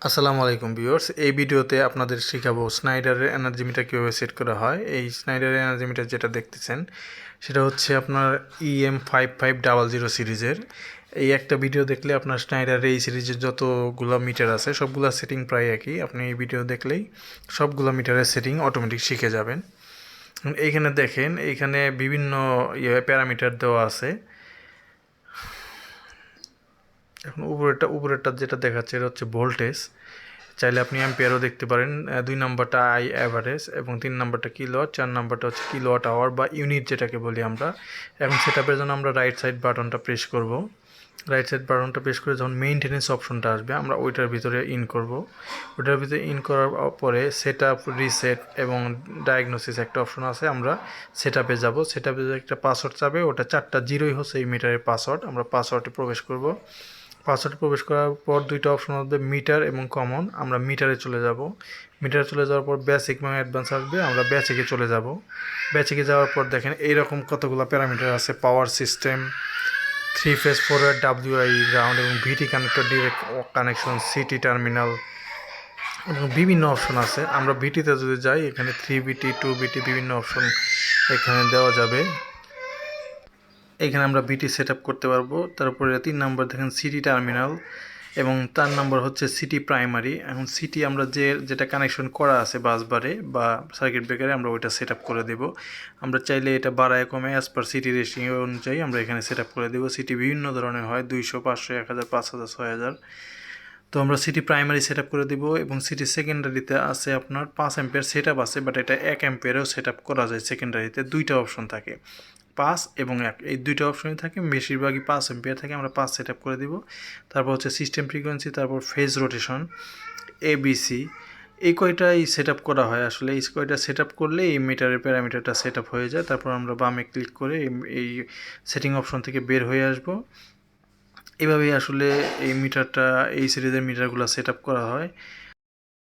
আসসালামু আলাইকুম ভিউয়ার্স, এই ভিডিওতে আপনাদের শেখাবো স্নাইডারের এনার্জি মিটার কীভাবে সেট করা হয়। এই স্নাইডারের এনার্জি মিটার যেটা দেখতেছেন সেটা হচ্ছে আপনার EM5500 সিরিজের। এই একটা ভিডিও দেখলে আপনার স্নাইডারের এই সিরিজের যতগুলো মিটার আছে সবগুলা সেটিং প্রায় একই। আপনি এই ভিডিও দেখলেই সবগুলো মিটারের সেটিং অটোমেটিক শিখে যাবেন। এইখানে দেখেন, এইখানে বিভিন্ন প্যারামিটার দেওয়া আছে। এখন উপরেরটা যেটা দেখাচ্ছে এটা হচ্ছে ভোল্টেজ। চাইলে আপনি অ্যাম্পিয়ারও দেখতে পারেন। 2 নাম্বারটা আই অ্যাভারেজ এবং 3 নাম্বারটা কিলোওয়াট, 4 নাম্বারটা হচ্ছে কিলোওয়াট আওয়ার বা ইউনিট যেটাকে বলি আমরা। এখন সেটআপের জন্য আমরা রাইট সাইড বাটনটা প্রেস করব। রাইট সাইড বাটনটা প্রেস করে যখন মেইনটেনেন্স অপশনটা আসবে আমরা ওইটার ভিতরে ইন করব। ওইটার ভিতরে ইন করার পরে সেটআপ, রিসেট এবং ডায়াগনোসিস একটা অপশন আছে। আমরা সেটআপে যাব। সেটআপে একটা পাসওয়ার্ড চাবে, ওটা 4টা জিরোই হচ্ছে এই মিটারের পাসওয়ার্ড। আমরা পাসওয়ার্ডে প্রবেশ করব। পাসওয়ার্ডে প্রবেশ করার পর দুইটা অপশন আসবে, মিটার এবং কমন। আমরা মিটারে চলে যাব। মিটারে চলে যাওয়ার পর বেসিক এবং অ্যাডভান্স আসবে, আমরা বেসিকে চলে যাব। বেসিকে যাওয়ার পর দেখেন এইরকম কতগুলো প্যারামিটার আছে: power system, 3 phase forward, WI ground এবং VT connector, direct connection, city terminal এবং বিভিন্ন অপশন আছে। আমরা ভিটিতে যদি যাই, এখানে 3BT, 2BT বিভিন্ন অপশন এখানে দেওয়া যাবে। এখানে আমরা বিটি সেট আপ করতে পারবো। তারপরে 3 নাম্বার দেখেন সিটি টার্মিনাল এবং 4 নাম্বার হচ্ছে সিটি প্রাইমারি। এখন সিটি আমরা যেটা কানেকশন করা আছে বাসবারে বা সার্কিট ব্রেকারে আমরা ওইটা সেট আপ করে দেব। আমরা চাইলে এটা বাড়ায় কমে অ্যাজ পার সিটি রেটিং অনুযায়ী আমরা এখানে সেট আপ করে দেবো। সিটি বিভিন্ন ধরনের হয়, 200, 500, 1000, 5000, 6000। তো আমরা সিটি প্রাইমারি সেট আপ করে দিব এবং সিটি সেকেন্ডারিতে আছে আপনার 5 অ্যাম্পিয়ার সেট আপ আছে, বাট এটা 1 অ্যাম্পিয়ারেও সেট আপ করা যায়। সেকেন্ডারিতে দুইটা অপশন থাকে, 5 এবং 1, এই দুইটা অপশনই থাকে। বেশিরভাগই 5 অ্যাম্পিয়ার থাকে, আমরা 5 সেট আপ করে দিব। তারপর হচ্ছে সিস্টেম ফ্রিকোয়েন্সি, তারপর ফেজ রোটেশন, ABC, এই কয়টাই সেট আপ করা হয়। আসলে এই কয়টা সেট আপ করলে এই মিটারের প্যারামিটারটা সেট আপ হয়ে যায়। তারপর আমরা বামে ক্লিক করে এই সেটিং অপশন থেকে বের হয়ে আসব। এভাবেই আসলে এই মিটারটা, এই সিরিজের মিটারগুলো সেট আপ করা হয়।